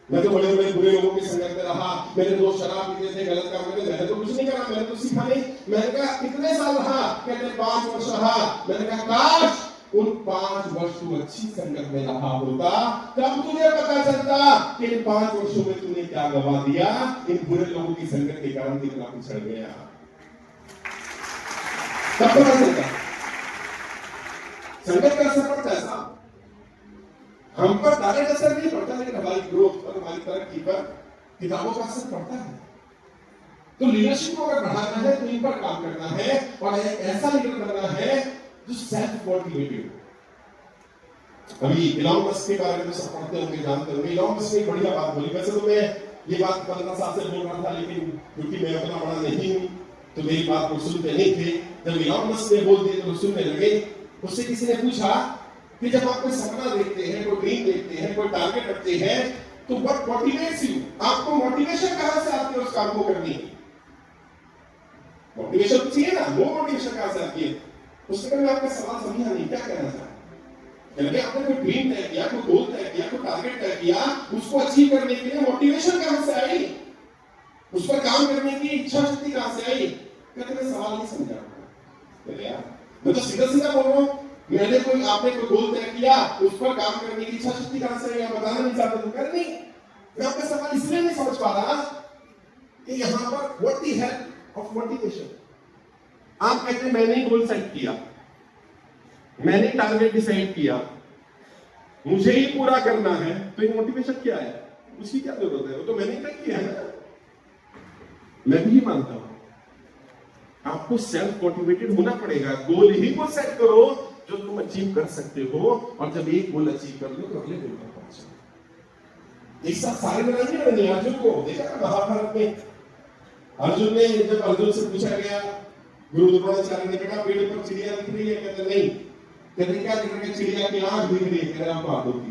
मैं तो बड़े बड़े बुरे लोगों की संगत में रहा, मेरे दोस्त शराब पीते थे, गलत काम करते, मैंने तो कुछ नहीं करा, मैंने तो सीखा नहीं। मैंने कहा कितने साल रहा, कहते 5 वर्ष रहा। मैंने कहा काश उन 5 वर्ष तू अच्छी संगत में रहा होता, तब तुझे पता चलता कि इन 5 वर्षों में तूने क्या गवा दिया, इन बुरे लोगों की संगत के कारण कितना पिछड़ गया, तब पता चलता। संगत का असर पड़ता है साहब, हम पर डायरेक्ट असर नहीं पड़ता, लेकिन हमारी ग्रोथ पर, हमारी तरक्की पर किताबों का असर पड़ता है। तो लीडरशिप को अगर बढ़ाना है तो इन पर काम करना है और एक ऐसा लीडर बनना है जो सेल्फ मोटिवेटेड हो। अभी इलॉन मस्क के बारे में सब पढ़ते होंगे, जानते होंगे। इलॉन मस्क ने बढ़िया बात बोली, वैसे तो मैं ये बात 15 साल से बोल रहा था, लेकिन क्योंकि मैं उतना बड़ा नहीं हूं तो मेरी बात को सुनते नहीं थे। जब इलॉन मस्क ने बोल दिया तो सुनने लगे। उससे किसी ने पूछा कि जब आप कोई सपना देखते हैं, कोई ड्रीम देखते हैं, कोई टारगेट रखते हैं, तो व्हाट मोटिवेट्स यू, आपको मोटिवेशन कहां से आती है उस काम को करने की? मोटिवेशन तो चाहिए ना, वो मोटिवेशन कहां से आती है? उससे पहले आपका सवाल समझा नहीं, क्या कहना चाहते हैं? आपने कोई ड्रीम तय किया, कोई गोल तय किया, कोई टारगेट तय किया, उसको अचीव करने के लिए मोटिवेशन कहां से आई, उस पर काम करने की इच्छा शक्ति कहां से आई? कहते मैं सवाल नहीं समझा यार, मैं तो सीधा सीधा बोल रहा हूं। मैंने कोई, आपने कोई गोल तय किया, उस पर काम करने की इच्छा शक्ति कहां से आई, बताना नहीं चाहते तो कर नहीं। मैं आपका सवाल इसलिए नहीं समझ पा रहा कि यहां पर what the help of motivation. आप कहते हैं मैंने गोल सेट किया, मैंने टारगेट डिसाइड किया, मुझे ही पूरा करना है, तो ये मोटिवेशन क्या है, उसकी क्या जरूरत है, वो तो मैंने तय किया है ना। मैं भी मानता हूं आपको सेल्फ मोटिवेटेड होना पड़ेगा। गोल ही वो सेट करो जो तुम अचीव कर सकते हो, और जब एक गोल अचीव कर लो तो अगले गोल पर पहुंचो। एक साथ सारे बनाएंगे नहीं। अर्जुन को देखा ना महाभारत में, अर्जुन ने जब अर्जुन से पूछा गया, गुरु द्रोणाचार्य ने कहा पेड़ पर चिड़िया दिख रही है, कहते नहीं, कहते क्या दिख रही है, चिड़िया की आंख दिख रही है, कहते आप बात होती।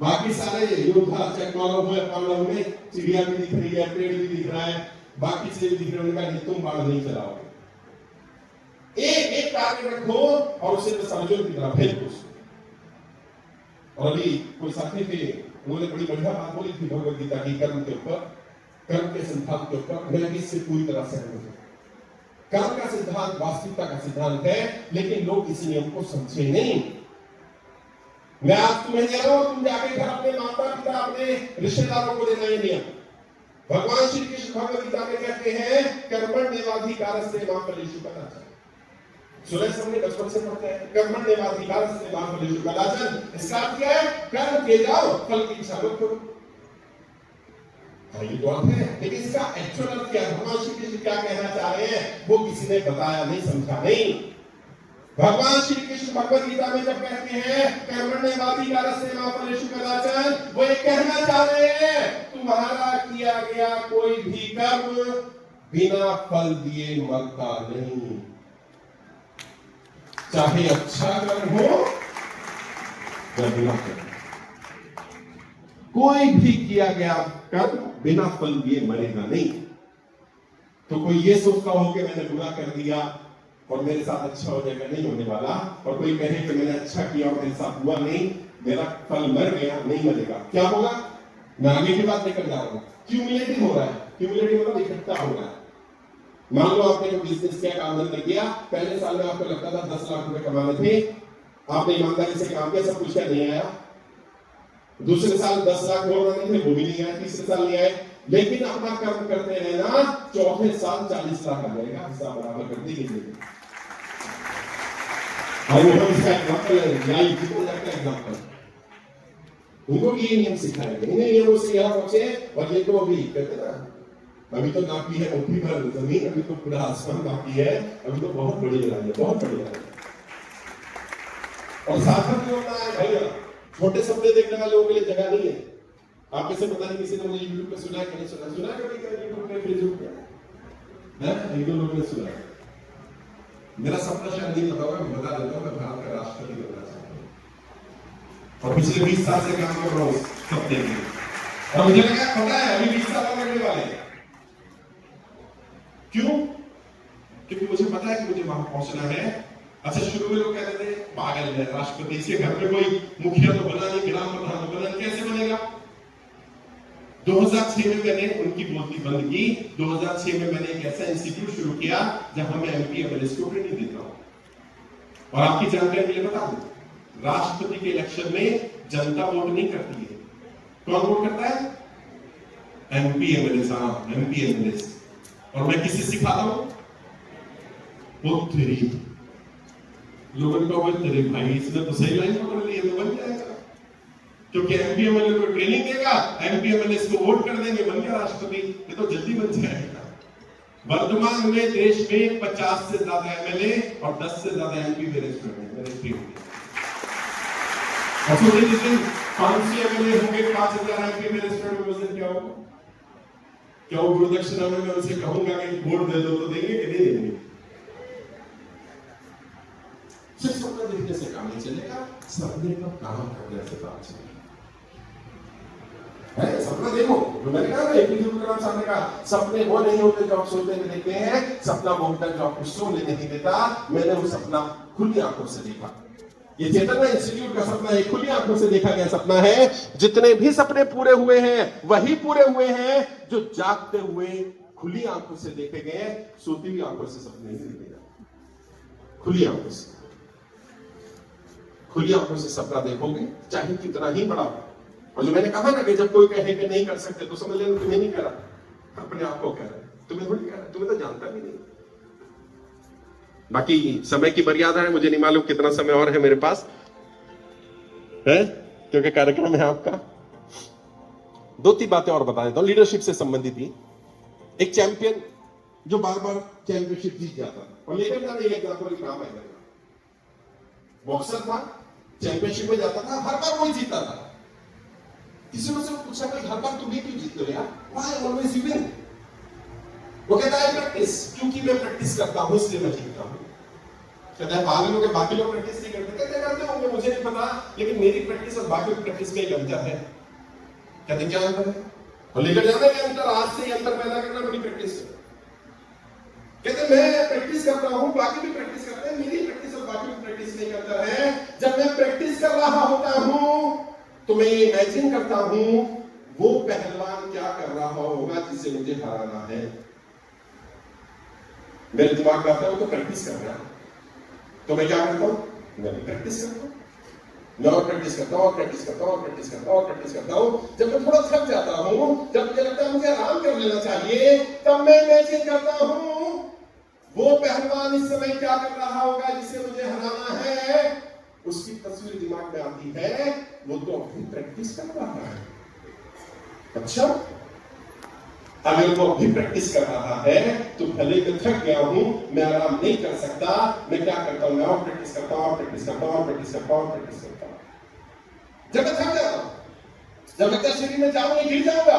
बाकी सारे योद्धा चक्रवालों में पांडवों में चिड़िया भी दिख रही है, पेड़ भी दिख रहा है, बाकी से दिख रहे उनका नहीं, तुम बाण नहीं चलाओगे। एक एक टारगेट रखो और उसे समझो की तरह भेज दो। और अभी कोई साथी थे, उन्होंने बड़ी बढ़िया बात बोली थी भगवद गीता की कर्म के ऊपर, कर्म के सिद्धांत के ऊपर। मैं भी इससे पूरी तरह सहमत हूं। कर्म का सिद्धांत वास्तविकता का सिद्धांत है, लेकिन लोग इस नियम को समझे नहीं। मैं आज तुम्हें कह रहा हूं, तुम जाके घर अपने माता पिता, अपने रिश्तेदारों को देना ये नियम। भगवान श्री कृष्ण भगवद गीता में कहते हैं कर्मण्येवाधिकारस्ते मा फलेषु कदाचन। सुरेश हमने बचपन से पढ़ते हैं, कर्मण्येवाधिकारस्ते मा फलेषु कदाचन। इसका अर्थ क्या है? कर्म किए जाओ, फल की इच्छा मत करो। ये तो अर्थ है, लेकिन इसका एक्चुअल अर्थ क्या है? भगवान श्री कृष्ण क्या कहना चाह रहे हैं वो किसी ने बताया नहीं, समझा नहीं। भगवान श्री कृष्ण भगवद गीता में जब कहते हैं कर्मण्येवाधिकारस्ते मा फलेषु कदाचन, वो ये कहना चाह रहे हैं तुम्हारा किया गया कोई भी कर्म बिना फल दिए मरता नहीं। चाहे अच्छा कर्म हो या बुरा कर्म, कोई भी किया गया कर्म बिना फल दिए मरेगा नहीं। तो कोई ये सोचता हो कि मैंने बुरा कर दिया और मेरे साथ अच्छा हो जाएगा, नहीं होने वाला। और कोई कहे कि मैंने अच्छा किया और मेरे साथ हुआ नहीं, मेरा फल मर गया, नहीं मरेगा। क्या होगा? मैं आगे की बात लेकर जा रहा हूं। क्यूमुलेटिव हो रहा है, क्यूमुलेटिव मतलब इकट्ठा हो रहा है। मान लो आपने कोई बिजनेस किया, काम धंधा किया, पहले साल में आपको लगता था 10 लाख रुपए कमाने थे, आपने ईमानदारी से काम किया, सब कुछ क्या नहीं आया। दूसरे साल 10 लाख और आने थे, वो भी नहीं आया, तीसरे साल नहीं आए। लेकिन अपना कर्म करते रहना, चौथे साल 40 लाख आ जाएगा, हिसाब बराबर कर देंगे। और वो इसका एग्जाम्पल है, लाइव जीवन का एग्जाम्पल। उनको भी ये नियम सिखाए गए, इन्हें नियमों से यहाँ पहुंचे। और ये तो अभी कहते ना, अभी तो बाकी है मुट्ठी भर जमीन, अभी तो पूरा आसमान बाकी है, अभी तो बहुत बड़ी लड़ाई है, बहुत बड़ी लड़ाई है। और सार्थक जो होता है भैया, छोटे सपने देखने वाले लोगों के लिए जगह नहीं है। आप में से पता नहीं किसी ने मुझे यूट्यूब पे सुना है कि नहीं सुना, सुना कभी क्या यूट्यूब पे, फेसबुक पे, है एक दो लोगों ने सुना। मेरा सपना शायद नहीं पता होगा, मैं बता देता हूँ, मैं भारत का राष्ट्रपति बनना चाहता हूँ और पिछले 20 साल से काम कर रहा हूँ सपने के लिए। और मुझे लगा पता है अभी 20 साल लगने वाले हैं। क्यों? क्योंकि मुझे पता है कि मुझे वहां पहुंचना है। अच्छा, शुरू में लोग कहते थे पागल है राष्ट्रपति, इसके घर में कोई मुखिया तो बना नहीं, ग्राम प्रधान तो बना नहीं, कैसे बनेगा? 2006 में मैंने उनकी बोलती बंद की। 2006 में मैंने एक ऐसा इंस्टीट्यूट शुरू किया जहां मैं एमपी एमएलए को ट्रेनिंग देता हूं। और आपकी जानकारी के लिए बता दूं, राष्ट्रपति के इलेक्शन में जनता वोट नहीं करती है। कौन वोट करता है? एमपी एमएलए साहब, एमपी एमएलए। और मैं किसी सिखाता हूं? वो तेरी लोगों ने कहा तेरे भाई इसने तो सही लाइन पकड़ ली है, तो बन जाएगा। क्योंकि एमपी एमएलए को ट्रेनिंग देगा, एमपी एमएलए को वोट कर देंगे, बन गया राष्ट्रपति। ये तो जल्दी बन जाएगा। वर्तमान में देश में 50 से ज्यादा एमएलए और 10 से ज्यादा एमपी मेरे जिस दिन 500 एमएलए होंगे, 5000 एमपी मेरे में वजन क्या होगा? क्या वो गुरुदक्षिणा में मैं उनसे कहूंगा कि वोट दे दो तो देंगे कि नहीं देंगे? सिर्फ सपना देखने से काम नहीं चलेगा, सपने का काम करने से काम चलेगा। सपना देखो, मैंने कहा ना एपीजे अब्दुल कलाम साहब ने कहा सपने वो नहीं होते जो आप सोचने में देखते हैं, सपना वो होता है जो आपको सोने नहीं देता। मैंने वो सपना खुली आंखों से देखा। ये चेतना इंस्टीट्यूट का सपना एक खुली आंखों से देखा गया सपना है। जितने भी सपने पूरे हुए हैं वही पूरे हुए हैं जो जागते हुए खुली आंखों से देखे गए। सोती हुई आंखों से सपने नहीं देखे जाते, खुली आंखों से। खुली आंखों से सपना देखोगे चाहे कितना ही बड़ा हो। और जो मैंने कहा ना कि जब कोई कहे कि नहीं कर सकते तो समझ लेना तुम्हें नहीं करा, अपने आप को कह रहा है, तुम्हें थोड़ी कह रहा है, तुम्हें तो जानता भी नहीं। बाकी समय की मर्यादा है, मुझे नहीं मालूम कितना समय और है मेरे पास, है क्योंकि कार्यक्रम है आपका। 2-3 बातें और बता देता हूं लीडरशिप से संबंधित ही। एक चैंपियन जो बार बार चैंपियनशिप जीत जाता है, और लेकर जाने एक एग्जांपल काम है, बॉक्सर था, चैंपियनशिप में जाता था, हर बार वही जीतता था। किसी ने उससे पूछा भाई हर बार तुम ये क्यों जीतते हो यार? Why always you win? वो कहता है प्रैक्टिस, क्योंकि मैं प्रैक्टिस करता हूं इसलिए मैं जीतता हूं। कहता है पागल हो के बाकी लोग प्रैक्टिस नहीं करते? कहते करते होंगे, मुझे नहीं पता, लेकिन मेरी प्रैक्टिस और बाकी की प्रैक्टिस में एक अंतर है। कहते क्या अंतर है? और लेकर जाना है अंतर, आज से ही अंतर पैदा करना बड़ी प्रैक्टिस है। कहते मैं प्रैक्टिस करता हूं, बाकी भी प्रैक्टिस करते हैं, मेरी प्रैक्टिस और बाकी की प्रैक्टिस में एक अंतर है। जब मैं प्रैक्टिस कर रहा होता हूं तो मैं इमेजिन करता हूं वो पहलवान क्या कर रहा होगा जिसे मुझे हराना है। मेरे दिमाग में आता है वो तो प्रैक्टिस कर रहा है, तो मैं क्या करता हूं? मैं प्रैक्टिस करता हूं, मैं और प्रैक्टिस करता हूं और प्रैक्टिस करता हूं और प्रैक्टिस करता हूं और प्रैक्टिस करता हूं। जब मैं थोड़ा थक जाता हूं, जब मुझे लगता है मुझे आराम कर लेना चाहिए, तब मैं इमेजिन करता हूं वो पहलवान इस समय क्या कर रहा होगा जिसे मुझे हराना है। उसकी तस्वीर दिमाग में आती है, वो तो अभी प्रैक्टिस कर रहा है। अच्छा, अगर वो अभी प्रैक्टिस कर रहा है तो भले मैं थक गया हूं, मैं आराम नहीं कर सकता, मैं क्या करता हूं? मैं और प्रैक्टिस करता हूं और प्रैक्टिस करता हूं और प्रैक्टिस करता हूं और प्रैक्टिस करता हूं। जब मैं थक जाता हूं, जब लगता है शरीर में जाऊंगा गिर जाऊंगा,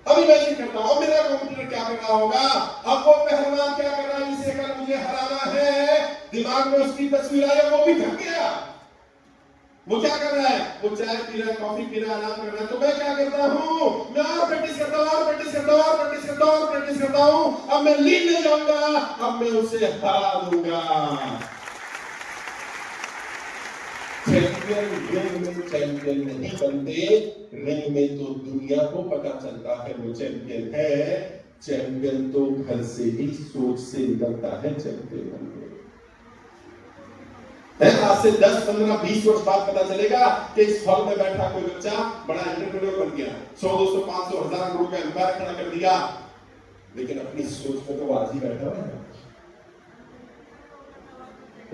अब इमेजिन करता हूं मेरा कंप्यूटर क्या कर रहा होगा, अब वो पहलवान क्या कर रहा है जिसे कल मुझे हराना है। दिमाग में उसकी तस्वीर आई, वो भी थक गया, वो क्या कर रहा है? वो चाय पी रहा है, कॉफी पी रहा है, आराम कर रहा है। तो मैं क्या करता हूं? मैं और प्रैक्टिस करता हूं और प्रैक्टिस करता हूं और प्रैक्टिस करता हूं और प्रैक्टिस करता हूं। अब मैं लीड नहीं जाऊंगा, अब मैं उसे हरा दूंगा। चैंपियन नहीं बनते, रिंग में तो दुनिया को पता चलता है वो चैंपियन है। चैंपियन तो घर से ही सोच से निकलता है चैंपियन बनने। आज से 10, 15, 20 वर्ष बाद पता चलेगा कि इस हॉल में बैठा कोई बच्चा बड़ा एंटरप्रेन्योर बन गया, 100, 200, 500, 1000 करोड़ का एम्पायर खड़ा कर दिया, लेकिन अपनी सोच में तो आज ही बैठा है।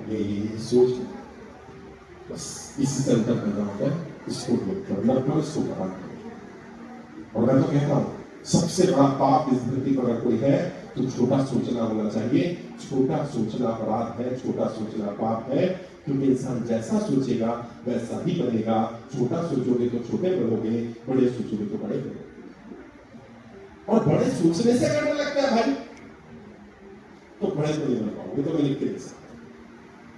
ये सोच बस इसी से अंतर पैदा होता है। इसको मतलब करो, इसको बड़ा करो। और मैं तो कहता हूँ सबसे बड़ा पाप इस धरती पर अगर कोई है तो छोटा सोचना होना चाहिए। छोटा सोचना अपराध है, छोटा सोचना पाप है, क्योंकि इंसान जैसा सोचेगा वैसा ही बनेगा। छोटा सोचोगे तो छोटे बनोगे, बड़े सोचोगे तो बड़े बनोगे। और बड़े सोचने से करने लगता है भाई तो बड़े तो नहीं बन पाओगे। तो मैं लिख के दे सकता,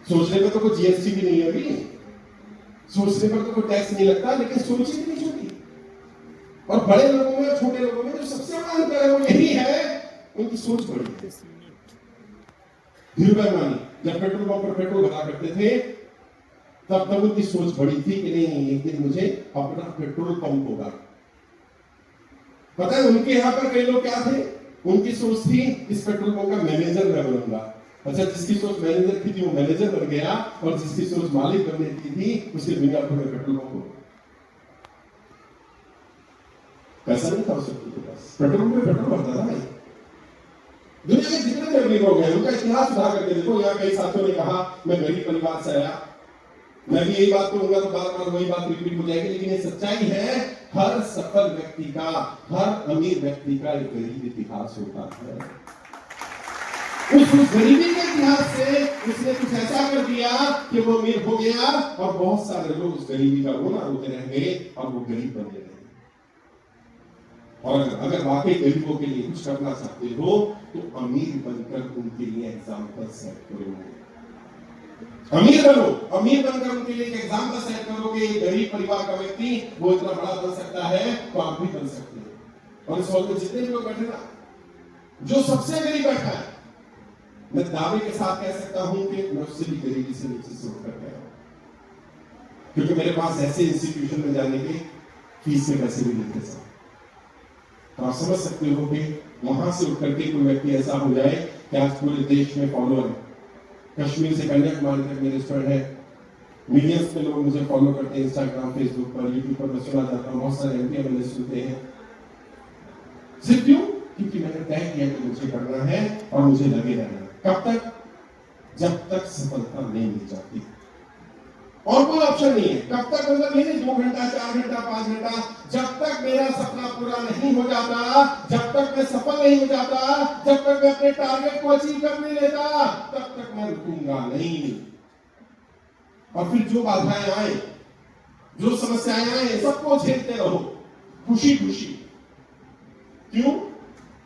सोचने पर तो कोई जीएसटी भी नहीं होगी, सोचने पर तो कोई टैक्स नहीं लगता, लेकिन सोच ही नहीं छोटी। और बड़े लोगों में और छोटे लोगों में जो सबसे बड़ा अंतर है वो यही है, उनकी सोच बड़ी है। धीरूभाई अंबानी जब पेट्रोल पंप पर पेट्रोल भरा करते थे तब उनकी सोच बड़ी थी कि नहीं एक दिन मुझे अपना पेट्रोल पंप होगा। पता है उनके यहाँ पर कई लोग क्या थे, उनकी सोच थी इस पेट्रोल पंप का मैनेजर मैं बनूंगा। अच्छा, जिसकी सोच मैनेजर की थी वो मैनेजर बन गया, और जिसकी सोच मालिक बनने की थी उसके दुनिया भर में पेट्रोल पंप हो। पैसा नहीं था उसके पास, पेट्रोल में पेट्रोल भरता था भाई। दुनिया में जितने अमीर लोग हैं उनका इतिहास उठा करके देखो। यहाँ कई साथियों ने कहा मैं गरीब परिवार से आया, मैं भी यही बात कहूंगा तो बार बार वही बात रिपीट हो जाएगी, लेकिन ये सच्चाई है। हर सफल व्यक्ति का, हर अमीर व्यक्ति का एक गरीब इतिहास होता है। उस गरीबी के इतिहास से उसने कुछ ऐसा कर दिया कि वो अमीर हो गया, और बहुत सारे लोग उस गरीबी का रोना रोते रह गए और वो गरीब बन गए। और अगर वाकई गरीबों के लिए कुछ करना चाहते हो तो अमीर बनकर उनके लिए एग्जाम्पल सेट करो। अमीर बनो, अमीर बनकर उनके लिए एक एग्जाम्पल सेट करोगे। गरीब परिवार का व्यक्ति वो इतना बड़ा बन सकता है तो आप भी बन सकते हैं। और इस हॉल में जितने भी लोग बैठे ना, जो सबसे गरीब बैठा है, मैं दावे के साथ कह सकता हूं कि मैं उससे भी गरीबी से नीचे से उठकर गया, क्योंकि मेरे पास ऐसे इंस्टीट्यूशन में जाने के फीस में पैसे भी नहीं थे। तो आप समझ सकते हो कि वहां से उठकर के कोई व्यक्ति ऐसा हो जाए कि आज पूरे देश में फॉलोअर है। कश्मीर से कन्याकुमारी तक मेरे स्टूडेंट है, मिलियंस में लोग मुझे फॉलो करते हैं, इंस्टाग्राम, फेसबुक पर, यूट्यूब पर मैं सुना जाता हूँ। बहुत सारे एमपी एमएलए सुनते हैं। सिर्फ क्यों? क्योंकि मैंने तय किया कि मुझे करना है और मुझे लगे रहना। कब तक? जब तक सफलता नहीं मिल जाती, और कोई ऑप्शन नहीं है। कब तक? मतलब ये नहीं 2 घंटा, 4 घंटा, 5 घंटा, जब तक मेरा सपना पूरा नहीं हो जाता, जब तक मैं सफल नहीं हो जाता, जब तक मैं अपने टारगेट को अचीव कर नहीं लेता, तब तक मैं रुकूंगा नहीं। और फिर जो बाधाएं आए, जो समस्याएं आए, सबको झेलते रहो खुशी खुशी। क्यों?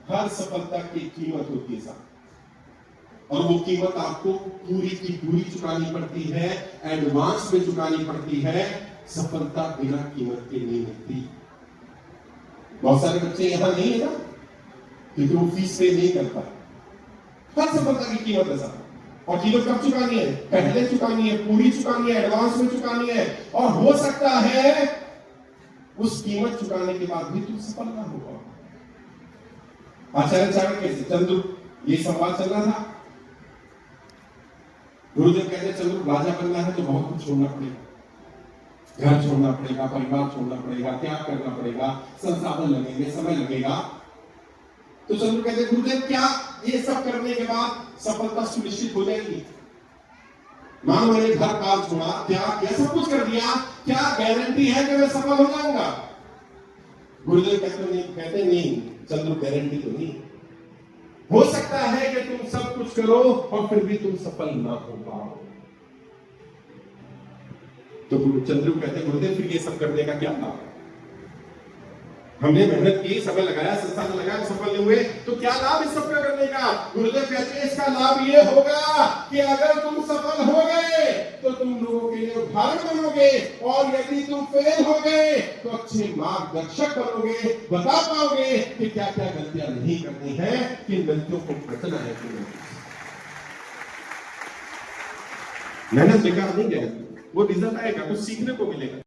हर सफलता की कीमत होती है साहब, और वो कीमत आपको पूरी की पूरी चुकानी पड़ती है, एडवांस में चुकानी पड़ती है। सफलता बिना कीमत के नहीं मिलती। बहुत सारे बच्चे यहां नहीं है ना, क्योंकि वो फीस पे नहीं करता। हर सफलता की कीमत है साहब, और कीमत कब चुकानी है? पहले चुकानी है, पूरी चुकानी है, एडवांस में चुकानी है। और हो सकता है उस कीमत चुकाने के बाद भी तुम सफल ना हो पाओ। आचार्य चाणक्य से चंद्र ये संवाद चल रहा था। गुरुदेव कहते चंद्र राजा बनना है तो बहुत कुछ छोड़ना पड़ेगा, घर छोड़ना पड़ेगा, परिवार छोड़ना पड़ेगा, त्याग करना पड़ेगा, संसाधन लगेंगे, समय लगेगा। तो चंद्र कहते गुरुदेव क्या ये सब करने के बाद सफलता सुनिश्चित हो जाएगी? मान मैंने घर काल छोड़ा, त्याग किया, सब कुछ कर दिया, क्या गारंटी है कि मैं सफल हो जाऊंगा? गुरुदेव कहते नहीं चंद्र, गारंटी तो नहीं। हो सकता है कि तुम सब कुछ करो और फिर भी तुम सफल ना हो पाओ। तो चंद्र कहते गुरुदेव फिर ये सब करने का क्या लाभ? हमने मेहनत की, समय लगाया, संसाधन लगाया, सफल नहीं हुए, तो क्या लाभ इस सब करने का? गुरुदेव कहते हैं इसका लाभ ये होगा कि अगर तुम सफल हो गए तो तुम लोगों के लिए उदाहरण बनोगे, और यदि तुम फेल हो गए तो अच्छे मार्गदर्शक बनोगे, बता पाओगे कि क्या क्या गलतियां नहीं करनी है, किन गलतियों को बचना है। मेहनत बेकार नहीं जाएगी, वो रिजल्ट आएगा, कुछ सीखने को मिलेगा।